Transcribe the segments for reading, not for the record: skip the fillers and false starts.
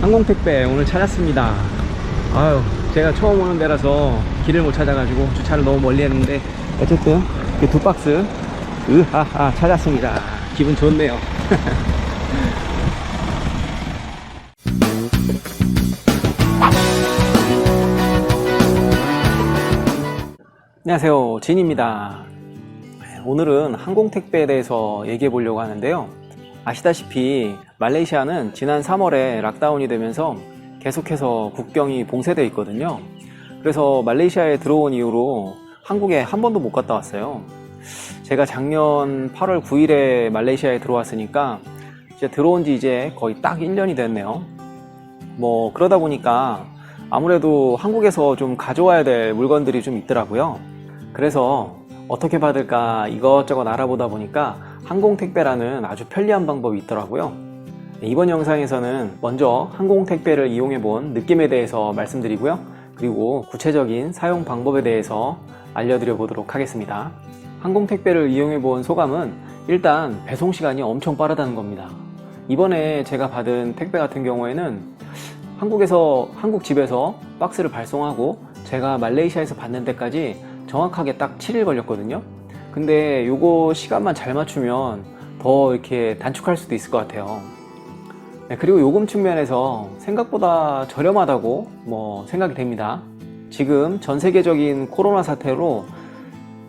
항공택배 오늘 찾았습니다. 아유, 제가 처음 오는 데라서 길을 못 찾아가지고 주차를 너무 멀리 했는데 어쨌든 그 2박스 으하하 찾았습니다. 기분 좋네요. 안녕하세요, 진입니다. 오늘은 항공택배에 대해서 얘기해 보려고 하는데요. 아시다시피 말레이시아는 지난 3월에 락다운이 되면서 계속해서 국경이 봉쇄되어 있거든요. 그래서 말레이시아에 들어온 이후로 한국에 한 번도 못 갔다 왔어요. 제가 작년 8월 9일에 말레이시아에 들어왔으니까 이제 들어온 지 이제 거의 딱 1년이 됐네요. 그러다 보니까 아무래도 한국에서 좀 가져와야 될 물건들이 좀 있더라고요. 그래서 어떻게 받을까 이것저것 알아보다 보니까 항공택배라는 아주 편리한 방법이 있더라고요. 이번 영상에서는 먼저 항공택배를 이용해 본 느낌에 대해서 말씀드리고요. 그리고 구체적인 사용 방법에 대해서 알려드려 보도록 하겠습니다. 항공택배를 이용해 본 소감은 일단 배송 시간이 엄청 빠르다는 겁니다. 이번에 제가 받은 택배 같은 경우에는 한국 집에서 박스를 발송하고 제가 말레이시아에서 받는 데까지 정확하게 딱 7일 걸렸거든요. 근데 요거 시간만 잘 맞추면 더 이렇게 단축할 수도 있을 것 같아요. 그리고 요금 측면에서 생각보다 저렴하다고 생각이 됩니다. 지금 전 세계적인 코로나 사태로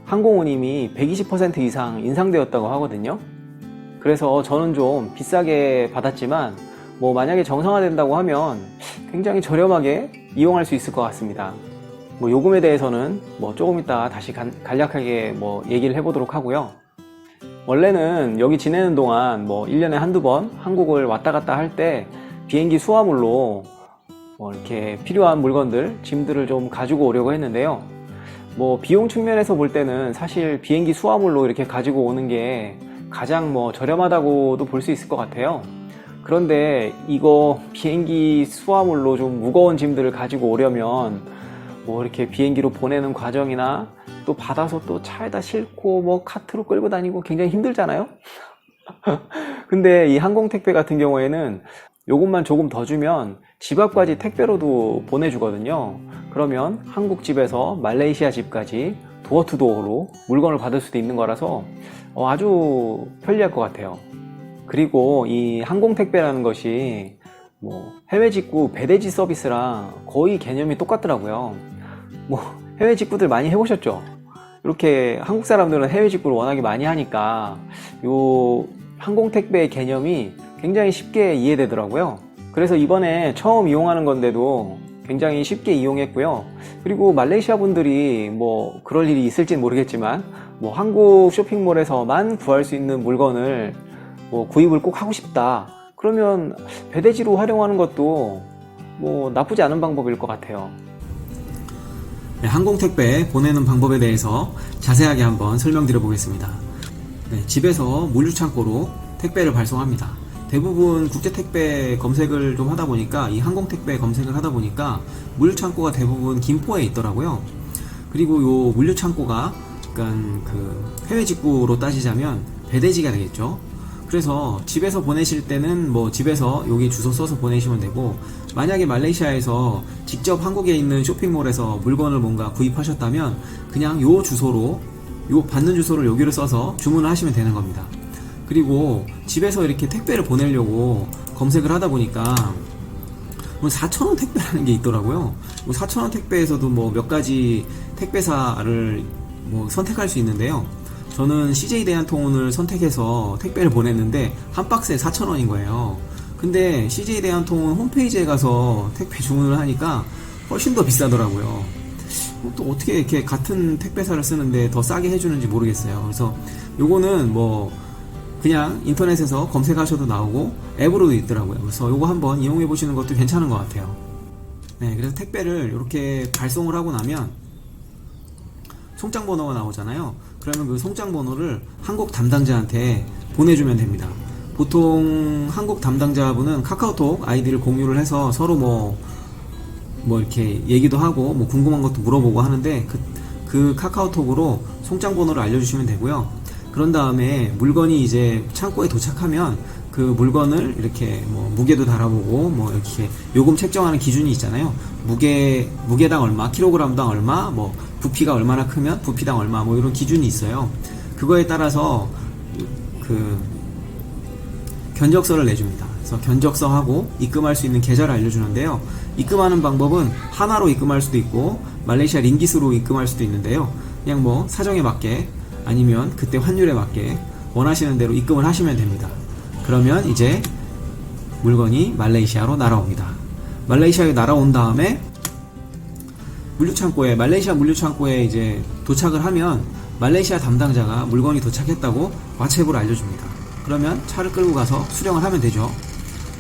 항공운임이 120% 이상 인상되었다고 하거든요. 그래서 저는 좀 비싸게 받았지만 만약에 정상화된다고 하면 굉장히 저렴하게 이용할 수 있을 것 같습니다. 요금에 대해서는 조금 이따 다시 간략하게 얘기를 해보도록 하고요. 원래는 여기 지내는 동안 1년에 한두 번 한국을 왔다 갔다 할 때 비행기 수화물로 이렇게 필요한 물건들, 짐들을 좀 가지고 오려고 했는데요. 비용 측면에서 볼 때는 사실 비행기 수화물로 이렇게 가지고 오는 게 가장 저렴하다고도 볼 수 있을 것 같아요. 그런데 이거 비행기 수화물로 좀 무거운 짐들을 가지고 오려면 이렇게 비행기로 보내는 과정이나 또 받아서 또 차에다 싣고 카트로 끌고 다니고 굉장히 힘들잖아요. 근데 이 항공택배 같은 경우에는 요것만 조금 더 주면 집 앞까지 택배로도 보내주거든요. 그러면 한국 집에서 말레이시아 집까지 도어투도어로 물건을 받을 수도 있는 거라서 아주 편리할 것 같아요. 그리고 이 항공택배라는 것이 해외 직구 배대지 서비스랑 거의 개념이 똑같더라고요. 해외 직구들 많이 해보셨죠? 이렇게 한국 사람들은 해외 직구를 워낙에 많이 하니까 요 항공택배의 개념이 굉장히 쉽게 이해되더라고요. 그래서 이번에 처음 이용하는 건데도 굉장히 쉽게 이용했고요. 그리고 말레이시아 분들이 그럴 일이 있을지는 모르겠지만 한국 쇼핑몰에서만 구할 수 있는 물건을 구입을 꼭 하고 싶다, 그러면 배대지로 활용하는 것도 나쁘지 않은 방법일 것 같아요. 네, 항공택배 보내는 방법에 대해서 자세하게 한번 설명드려 보겠습니다. 네, 집에서 물류창고로 택배를 발송합니다. 대부분 국제택배 검색을 좀 하다 보니까 이 항공택배 검색을 하다 보니까 물류창고가 대부분 김포에 있더라고요. 그리고 요 물류창고가 약간 해외 직구로 따지자면 배대지가 되겠죠. 그래서 집에서 보내실 때는 집에서 여기 주소 써서 보내시면 되고, 만약에 말레이시아에서 직접 한국에 있는 쇼핑몰에서 물건을 뭔가 구입하셨다면 그냥 요 주소로, 요 받는 주소를 여기로 써서 주문을 하시면 되는 겁니다. 그리고 집에서 이렇게 택배를 보내려고 검색을 하다 보니까 4,000원 택배라는 게 있더라고요. 4,000원 택배에서도 몇 가지 택배사를 선택할 수 있는데요. 저는 CJ 대한통운을 선택해서 택배를 보냈는데 한 박스에 4,000원인 거예요. 근데 CJ 대한통운 홈페이지에 가서 택배 주문을 하니까 훨씬 더 비싸더라고요. 또 어떻게 이렇게 같은 택배사를 쓰는데 더 싸게 해주는지 모르겠어요. 그래서 요거는 그냥 인터넷에서 검색하셔도 나오고 앱으로도 있더라고요. 그래서 요거 한번 이용해 보시는 것도 괜찮은 것 같아요. 네, 그래서 택배를 이렇게 발송을 하고 나면 송장 번호가 나오잖아요. 그러면 그 송장 번호를 한국 담당자한테 보내주면 됩니다. 보통 한국 담당자분은 카카오톡 아이디를 공유를 해서 서로 이렇게 얘기도 하고 궁금한 것도 물어보고 하는데 그 카카오톡으로 송장 번호를 알려주시면 되고요. 그런 다음에 물건이 이제 창고에 도착하면 그 물건을 이렇게 뭐 무게도 달아보고 뭐 이렇게 요금 책정하는 기준이 있잖아요. 무게당 얼마, 킬로그램당 얼마, 뭐 부피가 얼마나 크면 부피당 얼마, 뭐 이런 기준이 있어요. 그거에 따라서 그 견적서를 내줍니다. 그래서 견적서하고 입금할 수 있는 계좌를 알려주는데요. 입금하는 방법은 하나로 입금할 수도 있고 말레이시아 링깃으로 입금할 수도 있는데요. 그냥 뭐 사정에 맞게 아니면 그때 환율에 맞게 원하시는 대로 입금을 하시면 됩니다. 그러면 이제 물건이 말레이시아로 날아옵니다. 말레이시아에 날아온 다음에 말레이시아 물류창고에 이제 도착을 하면 말레이시아 담당자가 물건이 도착했다고 와체불을 알려줍니다. 그러면 차를 끌고 가서 수령을 하면 되죠.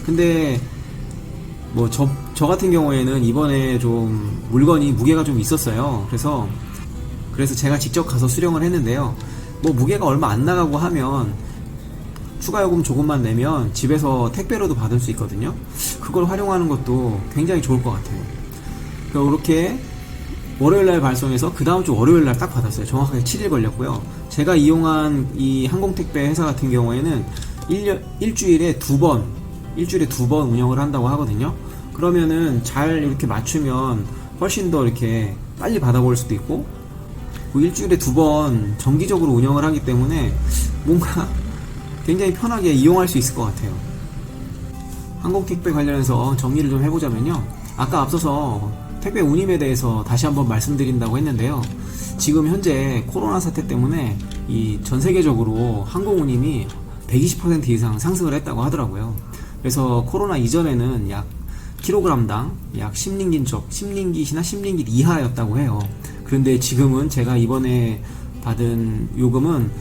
근데 뭐 저 같은 경우에는 이번에 좀 물건이 무게가 좀 있었어요. 그래서 제가 직접 가서 수령을 했는데요. 뭐 무게가 얼마 안 나가고 하면 추가 요금 조금만 내면 집에서 택배로도 받을 수 있거든요. 그걸 활용하는 것도 굉장히 좋을 것 같아요. 그렇게 월요일날 발송해서 그 다음 주 월요일날 딱 받았어요. 정확하게 7일 걸렸고요. 제가 이용한 이 항공택배 회사 같은 경우에는 일주일에 두 번 운영을 한다고 하거든요. 그러면은 잘 이렇게 맞추면 훨씬 더 이렇게 빨리 받아볼 수도 있고, 일주일에 두 번 정기적으로 운영을 하기 때문에 뭔가 굉장히 편하게 이용할 수 있을 것 같아요. 항공택배 관련해서 정리를 좀 해보자면요. 아까 앞서서 택배 운임에 대해서 다시 한번 말씀드린다고 했는데요. 지금 현재 코로나 사태 때문에 이 전 세계적으로 항공 운임이 120% 이상 상승을 했다고 하더라고요. 그래서 코로나 이전에는 약 킬로그램당 약 10링깃이나 10링깃 이하였다고 해요. 그런데 지금은 제가 이번에 받은 요금은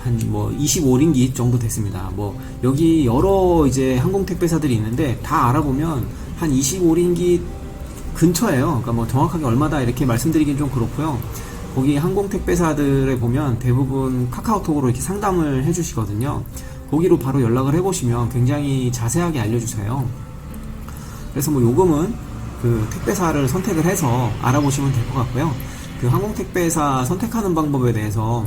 한 뭐 25링깃 정도 됐습니다. 뭐 여기 여러 이제 항공택배사들이 있는데 다 알아보면 한 25링깃 근처예요. 그러니까 뭐 정확하게 얼마다 이렇게 말씀드리긴 좀 그렇고요. 거기 항공택배사들에 보면 대부분 카카오톡으로 이렇게 상담을 해주시거든요. 거기로 바로 연락을 해보시면 굉장히 자세하게 알려주세요. 그래서 뭐 요금은 그 택배사를 선택을 해서 알아보시면 될 것 같고요. 그 항공택배사 선택하는 방법에 대해서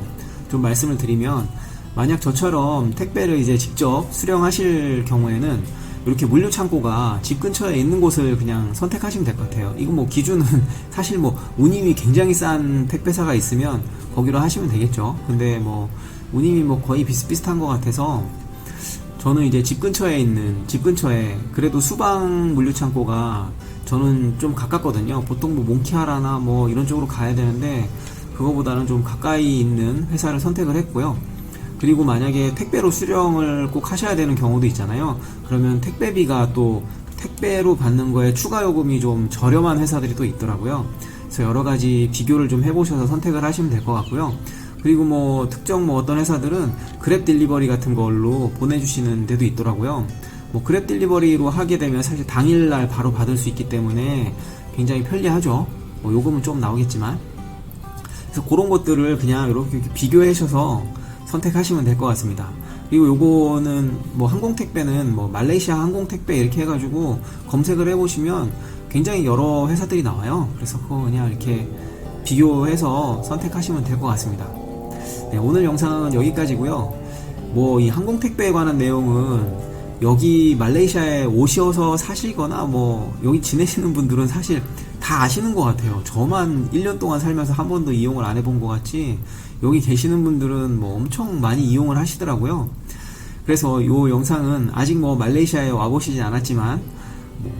좀 말씀을 드리면, 만약 저처럼 택배를 이제 직접 수령하실 경우에는 이렇게 물류창고가 집 근처에 있는 곳을 그냥 선택하시면 될 것 같아요. 이거 뭐 기준은 사실 뭐 운임이 굉장히 싼 택배사가 있으면 거기로 하시면 되겠죠. 근데 뭐 운임이 뭐 거의 비슷비슷한 것 같아서 저는 이제 집 근처에 그래도 수방 물류창고가 저는 좀 가깝거든요. 보통 뭐 몽키하라나 뭐 이런 쪽으로 가야 되는데 그거보다는 좀 가까이 있는 회사를 선택을 했고요. 그리고 만약에 택배로 수령을 꼭 하셔야 되는 경우도 있잖아요. 그러면 택배비가 또 택배로 받는 거에 추가 요금이 좀 저렴한 회사들이 또 있더라고요. 그래서 여러 가지 비교를 좀 해보셔서 선택을 하시면 될 것 같고요. 그리고 뭐 특정 뭐 어떤 회사들은 그랩 딜리버리 같은 걸로 보내주시는 데도 있더라고요. 뭐 그랩 딜리버리로 하게 되면 사실 당일날 바로 받을 수 있기 때문에 굉장히 편리하죠. 뭐 요금은 좀 나오겠지만. 그래서 그런 것들을 그냥 이렇게 비교하셔서 선택하시면 될 것 같습니다. 그리고 요거는 뭐 항공택배는 뭐 말레이시아 항공택배 이렇게 해가지고 검색을 해보시면 굉장히 여러 회사들이 나와요. 그래서 그거 그냥 이렇게 비교해서 선택하시면 될 것 같습니다. 네, 오늘 영상은 여기까지고요. 뭐 이 항공택배에 관한 내용은 여기 말레이시아에 오셔서 사시거나 뭐 여기 지내시는 분들은 사실 다 아시는 것 같아요. 저만 1년 동안 살면서 한 번도 이용을 안 해본 것 같지 여기 계시는 분들은 뭐 엄청 많이 이용을 하시더라고요. 그래서 이 영상은 아직 뭐 말레이시아에 와보시진 않았지만 뭐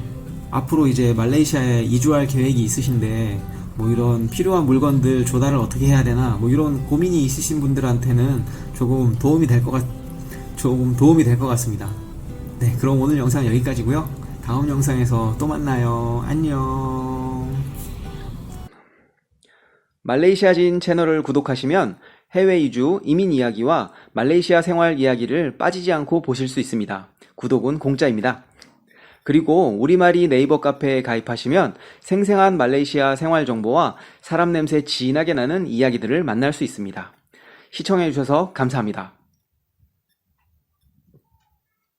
앞으로 이제 말레이시아에 이주할 계획이 있으신데 뭐 이런 필요한 물건들 조달을 어떻게 해야 되나 뭐 이런 고민이 있으신 분들한테는 조금 도움이 될 것 같습니다. 네, 그럼 오늘 영상 여기까지고요. 다음 영상에서 또 만나요. 안녕. 말레이시아진 채널을 구독하시면 해외 이주, 이민 이야기와 말레이시아 생활 이야기를 빠지지 않고 보실 수 있습니다. 구독은 공짜입니다. 그리고 우리말이 네이버 카페에 가입하시면 생생한 말레이시아 생활 정보와 사람 냄새 진하게 나는 이야기들을 만날 수 있습니다. 시청해주셔서 감사합니다.